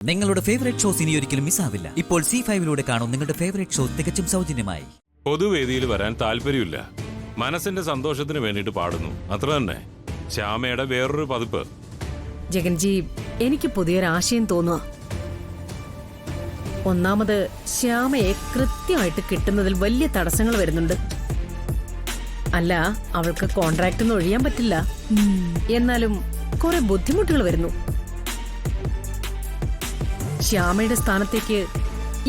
നിങ്ങളുടെ favourite shows ഇനി ഒരിക്കലും മിസ്സാവില്ല. ഇപ്പോൾ C5-ലൂടെ കാണും നിങ്ങളുടെ ഫേവറേറ്റ് ഷോ തികച്ചും സൗജന്യമായി. പൊതുവേദിയിൽ വരാൻ താല്പര്യമില്ല. മനസ്സിന്റെ സന്തോഷത്തിന് വേണ്ടിയിട്ട് പാടുന്നു, അത്ര തന്നെ. ശ്യാമയുടെ വേറൊരു പതിപ്പ്. ജഗൻജി, എനിക്ക് പുതിയൊരു ആശയം തോന്നുക. ഒന്നാമത്, ശ്യാമയെ കൃത്യമായിട്ട് കിട്ടുന്നതിൽ വലിയ തടസ്സങ്ങൾ വരുന്നുണ്ട്. അല്ല, അവൾക്ക് കോൺട്രാക്ട് ഒഴിയാൻ പറ്റില്ല. എന്നാലും കുറെ ബുദ്ധിമുട്ടുകൾ വരുന്നു. ശ്യാമയുടെ സ്ഥാനത്തേക്ക്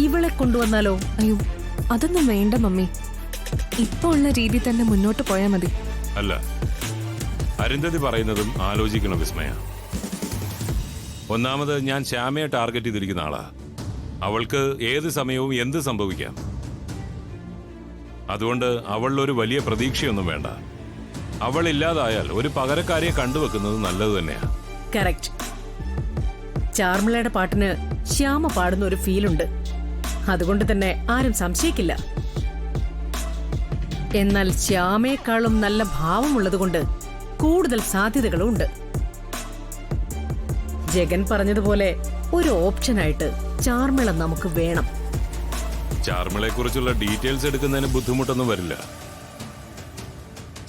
ഇവളെ കൊണ്ടുവന്നാലോ? അയ്യോ, അതൊന്നും വേണ്ട മമ്മി. ഇപ്പൊ ഉള്ള രീതി തന്നെ മുന്നോട്ട് പോയാൽ മതി. അല്ല, അരുന്ധതി പറയുന്നതും ആലോചിക്കണം വിസ്മയ. ഒന്നാമത്, ഞാൻ ശ്യാമയെ ടാർഗറ്റ് ചെയ്തിരിക്കുന്ന ആളാ. അവൾക്ക് ഏത് സമയവും എന്ത് സംഭവിക്കാം. അതുകൊണ്ട് അവളിലൊരു വലിയ പ്രതീക്ഷയൊന്നും വേണ്ട. അവൾ ഇല്ലാതായാൽ ഒരു പകരക്കാരിയെ കണ്ടുവെക്കുന്നത് നല്ലത് തന്നെയാ. കറക്റ്റ്. ചാർമിളയുടെ പാട്ടിന് ശ്യാമ പാടുന്ന ഒരു ഫീലുണ്ട്. അതുകൊണ്ട് തന്നെ ആരും സംശയിക്കില്ല. എന്നാൽ ശ്യാമയെക്കാളും നല്ല ഭാവമുള്ളതുകൊണ്ട് കൂടുതൽ സാധ്യതകളും ഉണ്ട്. ജഗൻ പറഞ്ഞതുപോലെ ഒരു ഓപ്ഷനായിട്ട് ചാർമിള നമുക്ക് വേണം. ചാർമിളയെ കുറിച്ചുള്ള ഡീറ്റെയിൽസ് എടുക്കുന്നതിന് ബുദ്ധിമുട്ടൊന്നും വരില്ല.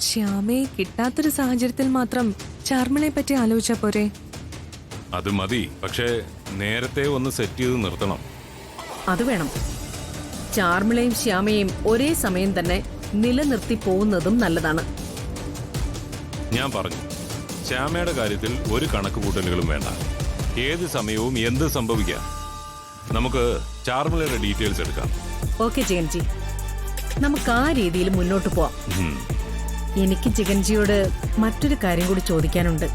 ശ്യാമയെ കിട്ടാത്തൊരു സാഹചര്യത്തിൽ മാത്രം ചാർമിളയെ പറ്റി ആലോചിച്ചാ പോരെ? അത് മതി. പക്ഷേ നേരത്തെ ഒന്ന് സെറ്റ് ചെയ്ത് നിർത്തണം. അത് വേണം. ചാർമിളയും ശ്യാമയും ഒരേ സമയം തന്നെ നിലനിർത്തി പോകുന്നതും നല്ലതാണ്. ഞാൻ പറഞ്ഞു, ശ്യാമയുടെ കാര്യത്തിൽ ഒരു കണക്കുകൂട്ടലുകളും വേണ്ട. ഏത് സമയവും എന്ത് സംഭവിക്കാം. നമുക്ക് ചാർമിളയുടെ ഡീറ്റെയിൽസ് എടുക്കാം. ഓക്കെ ജഗൻജി, നമുക്ക് ആ രീതിയിൽ മുന്നോട്ട് പോവാം. എനിക്ക് ജഗൻജിയോട് മറ്റൊരു കാര്യം കൂടി ചോദിക്കാനുണ്ട്.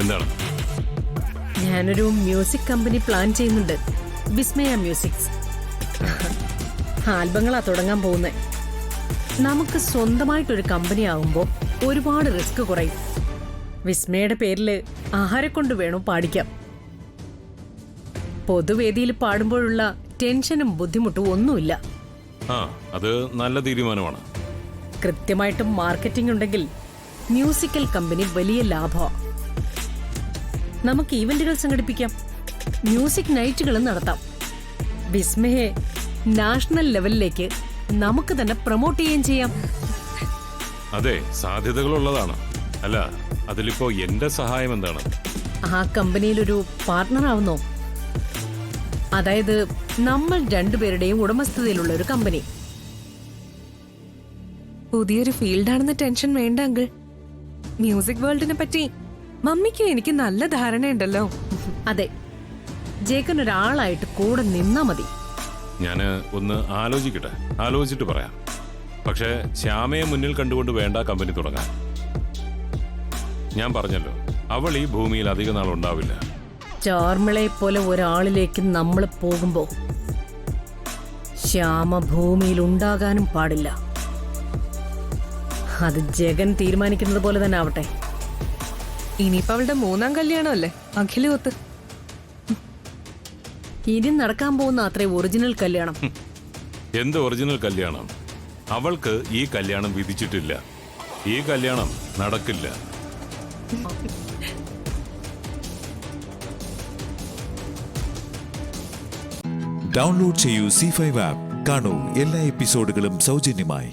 എന്താണ്? ഞാനൊരു മ്യൂസിക് കമ്പനി പ്ലാൻ ചെയ്യുന്നുണ്ട്. വിസ്മയ മ്യൂസിക്സ്. ആൽബങ്ങളാ തുടങ്ങാൻ പോകുന്നത്. നമുക്ക് സ്വന്തമായിട്ടൊരു കമ്പനി ആകുമ്പോൾ ഒരുപാട് റിസ്ക് കുറയും. വിസ്മയുടെ പേരിൽ ആരെ കൊണ്ട് വേണോ പാടിക്കാം. പൊതുവേദിയിൽ പാടുമ്പോഴുള്ള ടെൻഷനും ബുദ്ധിമുട്ടും ഒന്നുമില്ല. അത് നല്ല തീരുമാനമാണ്. കൃത്യമായിട്ട് മാർക്കറ്റിംഗ് ഉണ്ടെങ്കിൽ മ്യൂസിക്കൽ കമ്പനി വലിയ ലാഭമാണ്. നമുക്ക് ഈവന്റുകൾ സംഘടിപ്പിക്കാം, മ്യൂസിക് നൈറ്റുകളും നടത്താം. വിസ്മയെ നാഷണൽ ലെവലിലേക്ക് നമുക്ക് തന്നെ പ്രൊമോട്ട് ചെയ്യുകയും ചെയ്യാം. അതെ, സാധ്യതകളുള്ളതാണ്. അല്ല, അതിലിപ്പോ എന്റെ സഹായം എന്താണ്? ആ കമ്പനിയിലൊരു പാർട്ട്ണർ ആവുന്നോ? അതായത് നമ്മൾ രണ്ടുപേരുടെയും ഉടമസ്ഥതയിലുള്ള ഒരു കമ്പനി. പുതിയൊരു ഫീൽഡാണെന്ന് ടെൻഷൻ വേണ്ട അങ്കിൾ. മ്യൂസിക് വേൾഡിനെ പറ്റി മമ്മിക്ക് എനിക്ക് നല്ല ധാരണയുണ്ടല്ലോ. അതെ, ജേക്കൻ ഒരാളായിട്ട് കൂടെ നിന്നാ മതി. ഞാന് ഒന്ന് ആലോചിക്കട്ടെ, ആലോചിച്ചിട്ട് പറയാം. പക്ഷേ ശ്യാമയെ മുന്നിൽ കണ്ടുകൊണ്ട് വേണ്ട കമ്പനി തുടങ്ങാൻ. ഞാൻ പറഞ്ഞല്ലോ, അവൾ ഈ ഭൂമിയിൽ അധിക നാൾ ഉണ്ടാവില്ല. ചാർമിളയെ പോലെ ഒരാളിലേക്ക് നമ്മൾ പോകുമ്പോ ശ്യാമ ഭൂമിയിൽ ഉണ്ടാകാനും പാടില്ല. അത് ജഗൻ തീരുമാനിക്കുന്നത് പോലെ തന്നെ ആവട്ടെ. ഇനിയിപ്പോ അവളുടെ 3ാം കല്യാണമല്ലേ അഖിലൊത്ത്. ഇനി നടക്കാൻ പോകുന്ന അത്രേ ഒറിജിനൽ കല്യാണം. എന്ത് ഒറിജിനൽ കല്യാണം? അവൾക്ക് ഈ കല്യാണം വിധിച്ചിട്ടില്ല. ഈ കല്യാണം നടക്കില്ല. ഡൗൺലോഡ് ചെയ്യൂ C5 ആപ്പ്. കാണൂ എല്ലാ എപ്പിസോഡുകളും സൗജന്യമായി.